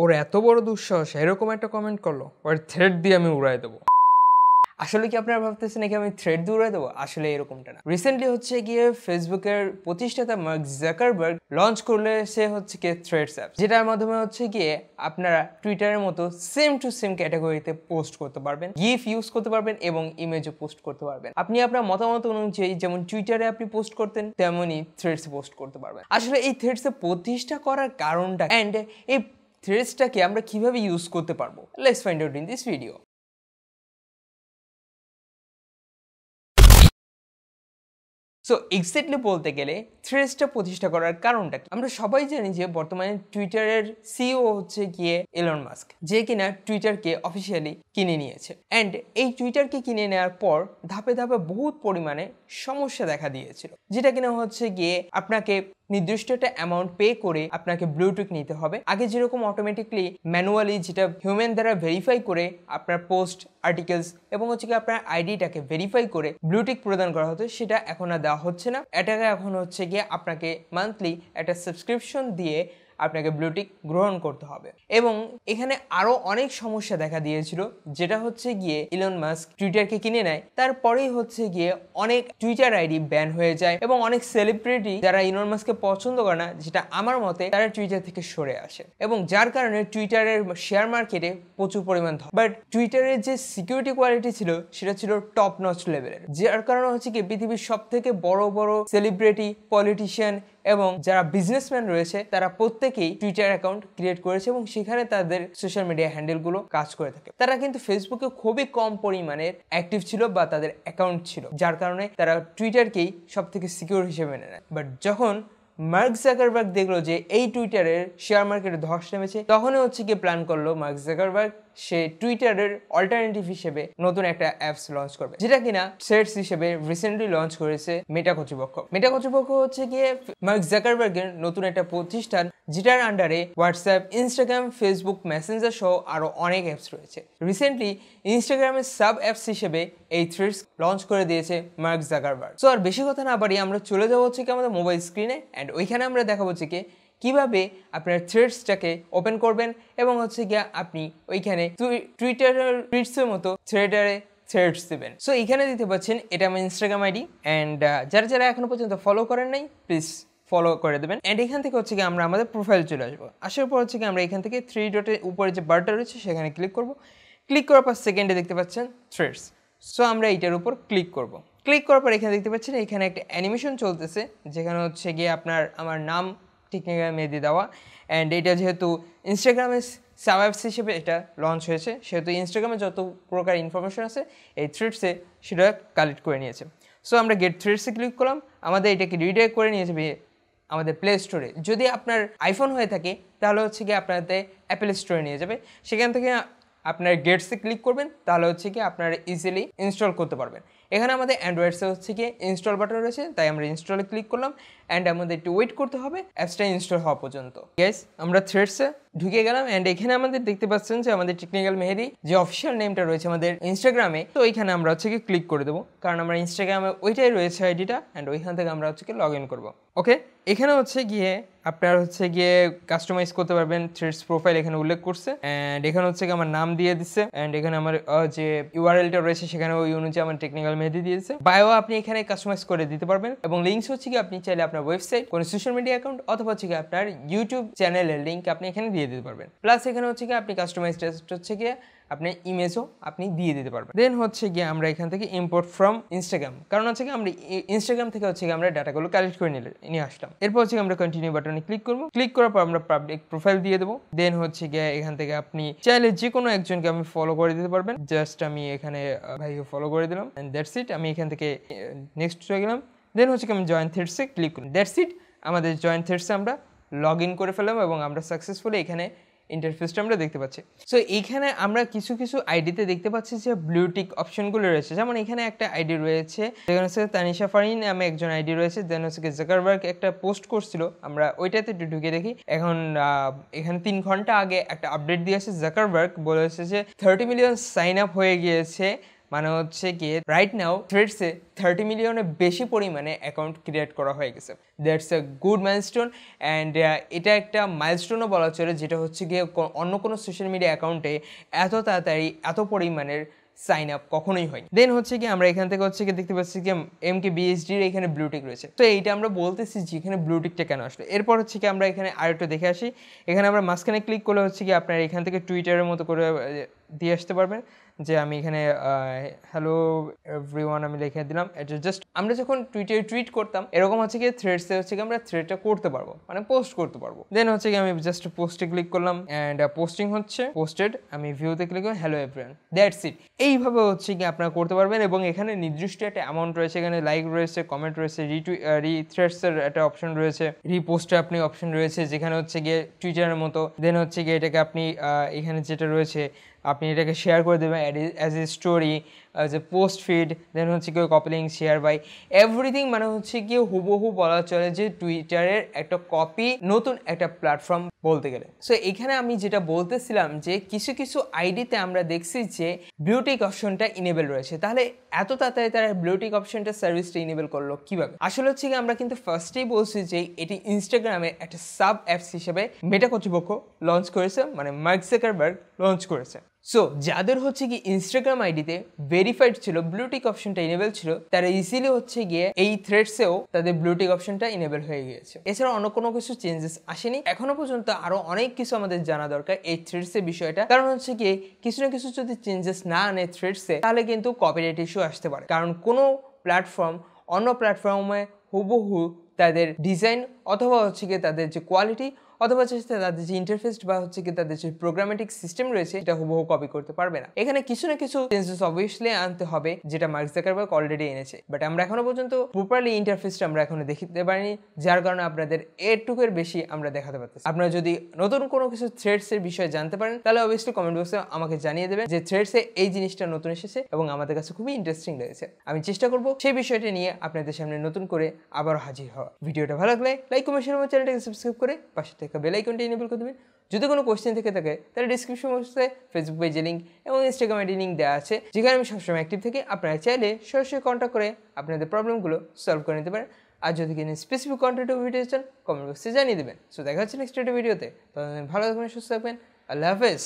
ওর এত বড় দুঃসাহস এরকম একটা কমেন্ট করলো, ওর থ্রেড দিয়ে আমি উড়াই দেবো। আসলে কি আপনারা ভাবতেছেন নাকি আমি থ্রেড দিয়ে উড়াই দেবো? আসলে এরকমটা না। রিসেন্টলি হচ্ছে গিয়ে ফেসবুকের প্রতিষ্ঠাতা মার্ক জাকারবার্গ লঞ্চ করলে সে হচ্ছে গিয়ে থ্রেডস অ্যাপ, যেটার মাধ্যমে হচ্ছে গিয়ে আপনারা টুইটারের মতো সেম টু সেম ক্যাটাগরিতে পোস্ট করতে পারবেন, গিফ ইউজ করতে পারবেন এবং ইমেজও পোস্ট করতে পারবেন। আপনি আপনার মতামত অনুযায়ী যেমন টুইটারে আপনি পোস্ট করতেন তেমনই থ্রেডসে পোস্ট করতে পারবেন। আসলে এই থ্রেডসে প্রতিষ্ঠা করার কারণটা অ্যান্ড এই থ্রেডসটাকে আমরা কিভাবে ইউজ করতে পারবো, let's find out in this video. So exactly বলতে গেলে থ্রেডসটা প্রতিষ্ঠা করার কারণটা কি? আমরা সবাই জানি যে বর্তমানে টুইটারের সিইও হচ্ছে গিয়ে এলন মাস্ক, যে কিনা টুইটারকে অফিসিয়ালি কিনে নিয়েছে। অ্যান্ড এই টুইটারকে কিনে নেওয়ার পর ধাপে ধাপে বহুত পরিমাণে সমস্যা দেখা দিয়েছিল, যেটা কিনা হচ্ছে গিয়ে আপনাকে নির্দিষ্ট একটা অ্যামাউন্ট পে করে আপনাকে ব্লুটিক নিতে হবে। আগে যেরকম অটোমেটিকলি ম্যানুয়ালি যেটা হিউম্যান দ্বারা ভেরিফাই করে আপনার পোস্ট, আর্টিকেলস এবং হচ্ছে কি আপনার আইডিটাকে ভেরিফাই করে ব্লুটিক প্রদান করা হতো, সেটা এখন আর দেওয়া হচ্ছে না। এটাকে এখন হচ্ছে গিয়ে আপনাকে মান্থলি একটা সাবস্ক্রিপশন দিয়ে আপনাকে ব্লুটিক গ্রহণ করতে হবে। এবং এখানে আরো অনেক সমস্যা দেখা দিয়েছিল, যেটা হচ্ছে গিয়ে ইলন মাস্ক টুইটারকে কিনে নেয়, তারপরেই হচ্ছে গিয়ে অনেক টুইটার আইডি ব্যান হয়ে যায় এবং অনেক সেলিব্রিটি যারা ইলন মাস্ককে পছন্দ করে না, যেটা আমার মতে, তারা টুইটার থেকে সরে আসে এবং যার কারণে টুইটারের শেয়ার মার্কেটে প্রচুর পরিমাণ ধরে। বাট টুইটারের যে সিকিউরিটি কোয়ালিটি ছিল সেটা ছিল টপ নচ লেভেলের, যার কারণে হচ্ছে কি পৃথিবীর সব থেকে বড় বড় সেলিব্রিটি, পলিটিশিয়ান এবং যারা বিজনেসম্যান রয়েছে তারা প্রত্যেকেই টুইটার অ্যাকাউন্ট ক্রিয়েট করেছে এবং সেখানে তাদের সোশ্যাল মিডিয়া হ্যান্ডেলগুলো কাজ করে থাকে। তারা কিন্তু ফেসবুকে খুবই কম পরিমাণের অ্যাক্টিভ ছিল বা তাদের অ্যাকাউন্ট ছিল, যার কারণে তারা টুইটারকেই সব থেকে সিকিউর হিসেবে মেনে নেয়। বাট যখন মার্ক জাকারবার্গ দেখলো যে এই টুইটারের শেয়ার মার্কেটে ধস নেমেছে, তখনই হচ্ছে গিয়ে প্ল্যান করলো মার্ক জাকারবার্গ সে টুইটারের অল্টারনেটিভ হিসেবে নতুন একটা অ্যাপস লঞ্চ করবে, যেটা কিনা থ্রেডস হিসেবে রিসেন্টলি লঞ্চ করেছে মেটা কর্তৃপক্ষ। মেটা কর্তৃপক্ষ হচ্ছে গিয়ে মার্ক জাকারবার্গের নতুন একটা প্রতিষ্ঠান, যেটার আন্ডারে হোয়াটসঅ্যাপ, ইনস্টাগ্রাম, ফেসবুক মেসেঞ্জার সহ আরো অনেক অ্যাপস রয়েছে। রিসেন্টলি ইনস্টাগ্রামের সাব অ্যাপস হিসেবে এই থ্রেডস লঞ্চ করে দিয়েছে মার্ক জাকারবার্গ। সো আর বেশি কথা না বাড়িয়ে আমরা চলে যাবো হচ্ছে কি আমাদের মোবাইল স্ক্রিনে, অ্যান্ড ওইখানে আমরা দেখাবো হচ্ছে কি কিভাবে আপনার থ্রেডসটাকে ওপেন করবেন এবং হচ্ছে গিয়ে আপনি ওইখানে টুইটারের টুইটসের মতো থ্রেডারে থ্রেডস দেবেন। সো এখানে দিতে পাচ্ছেন এটা আমার ইনস্টাগ্রাম আইডি, অ্যান্ড যারা যারা এখনো পর্যন্ত ফলো করেন নাই প্লিজ ফলো করে দেবেন। অ্যান্ড এখান থেকে হচ্ছে কি আমরা আমাদের প্রোফাইল চলে আসবো। আসার পর হচ্ছে কি আমরা এখান থেকে থ্রি ডটের উপরে যে বারটা রয়েছে সেখানে ক্লিক করব। ক্লিক করার পর সেকেন্ডে দেখতে পাচ্ছেন থ্রেডস। সো আমরা এইটার উপর ক্লিক করব। ক্লিক করার পর এখানে দেখতে পাচ্ছেন এখানে একটা অ্যানিমেশন চলতেছে, যেখানে হচ্ছে গিয়ে আমার নাম টেকনিক্যাল মেহেদি দেওয়া। অ্যান্ড এটা যেহেতু ইনস্টাগ্রামের সাব অ্যাপস হিসেবে এটা লঞ্চ হয়েছে, সেহেতু ইনস্টাগ্রামে যত প্রকার ইনফরমেশন আছে এই থ্রেডসে সেটা কালেক্ট করে নিয়েছে। সো আমরা গেট থ্রেডসে ক্লিক করলাম, আমাদের এটাকে রিডাইরেক্ট করে নিয়ে যাবে আমাদের প্লে স্টোরে। যদি আপনার আইফোন হয়ে থাকে তাহলে হচ্ছে কি আপনাদের অ্যাপেল স্টোরে নিয়ে যাবে, সেখান থেকে আপনার গেটসে ক্লিক করবেন, তাহলে হচ্ছে কি আপনারা ইজিলি ইনস্টল করতে পারবেন। এখানে আমাদের অ্যান্ড্রয়েডসে হচ্ছে কি ইনস্টল বাটন রয়েছে, তাই আমরা ইনস্টলে ক্লিক করলাম। অ্যান্ড আমাদের একটু ওয়েট করতে হবে অ্যাপসটা ইনস্টল হওয়া পর্যন্ত। গাইস আমরা থ্রেডসে ঢুকে গেলাম, অ্যান্ড এখানে আমাদের দেখতে পাচ্ছেন যে আমাদের টেকনিক্যাল মেহেদি যে অফিসিয়াল নেমটা রয়েছে আমাদের ইনস্টাগ্রামে, তো ওইখানে আমরা হচ্ছে কি ক্লিক করে দেবো, কারণ আমরা ইনস্টাগ্রামে ওইটাই রয়েছে আইডিটা। অ্যান্ড ওইখান থেকে আমরা হচ্ছে কি লগ ইন করবো। ওকে, এখানে হচ্ছে গিয়ে আপনার হচ্ছে গিয়ে কাস্টমাইজ করতে পারবেন থ্রেডস প্রোফাইল, এখানে উল্লেখ করছে। অ্যান্ড এখানে হচ্ছে কি আমার নাম দিয়ে দিচ্ছে, অ্যান্ড এখানে আমার যে ইউআরএলটা রয়েছে সেখানে ওই অনুযায়ী আমার টেকনিক্যাল মেহেদি দিয়েছে। বায়ো আপনি এখানে কাস্টমাইজ করে দিতে পারবেন, এবং লিঙ্কস হচ্ছে কি আপনি চাইলে আপনার ওয়েবসাইট, কোনো সোশ্যাল মিডিয়া অ্যাকাউন্ট অথবা হচ্ছে কি আপনার ইউটিউব চ্যানেলের লিঙ্ক আপনি এখানে দিয়ে দিতে পারবেন। প্লাস এখানে হচ্ছে কি আপনি কাস্টমাইজ টেক্সট হচ্ছে গিয়ে আপনি ইমেজও আপনি দিয়ে দিতে পারবেন। দেন হচ্ছে গিয়ে আমরা এখান থেকে ইম্পোর্ট ফ্রম ইনস্টাগ্রাম, কারণ হচ্ছে কি আমরা ইনস্টাগ্রাম থেকে হচ্ছে কি আমরা ডাটাগুলো কালেক্ট করে নিয়ে আসলাম। এরপর হচ্ছে আমরা কন্টিনিউ বাটনে ক্লিক করবো। ক্লিক করার পর আমরা পাবলিক প্রোফাইল দিয়ে দেবো। দেন হচ্ছে গিয়ে এখান থেকে আপনি চাইলে যে কোনো একজনকে আমি ফলো করে দিতে পারবেন। জাস্ট আমি এখানে ভাইকে ফলো করে দিলাম, অ্যান্ড দ্যাটস ইট। আমি এখান থেকে নেক্সট চলে গেলাম। দেন হচ্ছে কি আমি জয়েন থ্রেডসে ক্লিক করি। দ্যাটস ইট, আমাদের জয়েন থ্রেডসে আমরা লগ ইন করে ফেললাম এবং আমরা সাকসেসফুলি এখানে ইন্টারফেসটা আমরা দেখতে পাচ্ছি। সো এইখানে আমরা কিছু কিছু আইডিতে দেখতে পাচ্ছি যে ব্লুটিক অপশনগুলো রয়েছে, যেমন এখানে একটা আইডি রয়েছে, যেখানে হচ্ছে তানিশা ফারিন নামে একজন আইডি রয়েছে। দেন হচ্ছে জাকারবার্গ একটা পোস্ট করছিল, আমরা ওইটাতে একটু ঢুকে দেখি। এখন এখানে 3 ঘন্টা আগে একটা আপডেট দিয়েছে জাকারবার্গ, বলেছে যে 30 মিলিয়ন সাইন আপ হয়ে গিয়েছে মানে হচ্ছে গিয়ে রাইট নাও থ্রেডসে 30 মিলিয়নের বেশি পরিমাণে অ্যাকাউন্ট ক্রিয়েট করা হয়ে গেছে। That's a good milestone and এটা একটা মাইলস্টোনও বলা চলে, যেটা হচ্ছে গিয়ে অন্য কোনো সোশ্যাল মিডিয়া অ্যাকাউন্টে এত তাড়াতাড়ি এত পরিমাণের সাইন আপ কখনোই হয়। দেন হচ্ছে কি আমরা এখান থেকে হচ্ছে কি দেখতে পাচ্ছি কি MKBHDর এখানে ব্লুটিক রয়েছে। তো এইটা আমরা বলতেছি যে এখানে ব্লুটিকটা কেন আসলো। এরপর হচ্ছে কি আমরা এখানে আরেকটু দেখে আসি। এখানে আমরা মাঝখানে ক্লিক করলে হচ্ছে কি আপনার এখান থেকে টুইটারের মতো করে দিয়ে আসতে পারবেন, যে আমি এখানে হ্যালো এভরিওয়ান আমি লিখে দিলাম। এটা জাস্ট আমরা যখন টুইটারে টুইট করতাম এরকম হচ্ছে কি থ্রেডসে হচ্ছে কি আমরা থ্রেডটা করতে পারবো, মানে পোস্ট করতে পারবো। দেন হচ্ছে কি আমি জাস্ট পোস্টে ক্লিক করলাম অ্যান্ড পোস্টিং হচ্ছে, পোস্টেড, আমি ভিউতে ক্লিক করলাম, হ্যালো এভরিওয়ান, দ্যাটস ইট। এইভাবে হচ্ছে কি আপনারা করতে পারবেন এবং এখানে নির্দিষ্ট একটা অ্যামাউন্ট রয়েছে, এখানে লাইক রয়েছে, কমেন্ট রয়েছে, রিথ্রেডসের একটা অপশন রয়েছে, রিপোস্টে আপনি অপশন রয়েছে যেখানে হচ্ছে গিয়ে টুইটারের মতো। দেন হচ্ছে গিয়ে এটাকে আপনি এখানে যেটা রয়েছে আপনি এটাকে শেয়ার করে দেবেন as a story, as a post feed. Then হচ্ছে কেউ copy link share by everything, মানে হচ্ছে গিয়ে হুবহু বলা চলে যে টুইটারের একটা কপি, নতুন একটা প্ল্যাটফর্ম বলতে গেলে। সো এখানে আমি যেটা বলতেছিলাম যে কিছু কিছু আইডিতে আমরা দেখছি যে ব্লুটিক অপশনটা ইনেবল রয়েছে। তাহলে এত তাড়াতাড়ি তারা ব্লুটিক অপশনটা সার্ভিসটা ইনেবল করলো কিভাবে? আসলে হচ্ছে কি আমরা কিন্তু ফার্স্টেই বলছি যে এটি ইনস্টাগ্রামের একটা সাব অ্যাপস হিসেবে মেটা কর্তৃপক্ষ লঞ্চ করেছে, মানে মার্ক জাকারবার্গ লঞ্চ করেছে। সো যাদের হচ্ছে কি ইনস্টাগ্রাম আইডিতে ভেরিফাইড ছিল, ব্লুটিক অপশনটা ইনেবল ছিল, তারা ইজিলি হচ্ছে গিয়ে এই থ্রেডসেও তাদের ব্লুটিক অপশনটা ইনেবল হয়ে গিয়েছে। এছাড়া অন্য কোনো কিছু চেঞ্জেস আসেনি এখনো পর্যন্ত। আরো অনেক কিছু আমাদের জানা দরকার এই থ্রেডসের বিষয়টা, কারণ হচ্ছে গিয়ে কিছু না কিছু যদি চেঞ্জেস না আনে থ্রেডসে, তাহলে কিন্তু কপিরাইট ইস্যু আসতে পারে। কারণ কোনো প্ল্যাটফর্ম অন্য প্ল্যাটফর্মে হুবহু তাদের ডিজাইন অথবা হচ্ছে গিয়ে তাদের যে কোয়ালিটি অথবা হচ্ছে তাদের যে ইন্টারফেস বা হচ্ছে কি তাদের যে প্রোগ্রামেটিক সিস্টেম রয়েছে এটা হুবহু কপি করতে পারবে না। এখানে কিছু না কিছু চেঞ্জেস অবভিয়াসলি আনতে হবে, যেটা মার্ক জাকারবার্গ অলরেডি এনেছে, বাট আমরা এখনো পর্যন্ত প্রপারলি ইন্টারফেসটা আমরা এখনো দেখতে পারিনি, যার কারণে আপনাদের এর বেশি আমরা দেখাতে পারতেছি। আপনারা যদি নতুন কোনো কিছু থ্রেডসের বিষয়ে জানতে পারেন তাহলে অবভিয়াসলি কমেন্ট বক্সে আমাকে জানিয়ে দেবেন যে থ্রেডসে এই জিনিসটা নতুন এসেছে এবং আমাদের কাছে খুবই ইন্টারেস্টিং লেগেছে। আমি চেষ্টা করবো সেই বিষয়টা নিয়ে আপনাদের সামনে নতুন করে আবার হাজির হওয়া। ভিডিওটা ভালো লাগলে লাইক কমেন্ট শেয়ার আমার চ্যানেলটাকে সাবস্ক্রাইব করে পাশে থাকা বেল আইকনটা এনেবল করে দেবেন। যদি কোনো কোয়েশ্চেন থেকে থাকে তাহলে ডিসক্রিপশন বক্সে ফেসবুক পেজে লিঙ্ক এবং ইনস্টাগ্রাম আইডি লিঙ্ক দেওয়া আছে, যেখানে আমি সবসময় অ্যাক্টিভ থাকি। আপনারা চাইলে সরাসরি কন্ট্যাক্ট করে আপনাদের প্রবলেমগুলো সলভ করে নিতে পারেন। আর যদি কিনা স্পেসিফিক কন্টেন্ট ভিডিও চান কমেন্ট বক্সে জানিয়ে দেবেন। সো দেখা হচ্ছে নেক্সট ভিডিওতে। তখন ভালো থাকবেন, সুস্থ থাকবেন। আল্লাহ হাফেজ।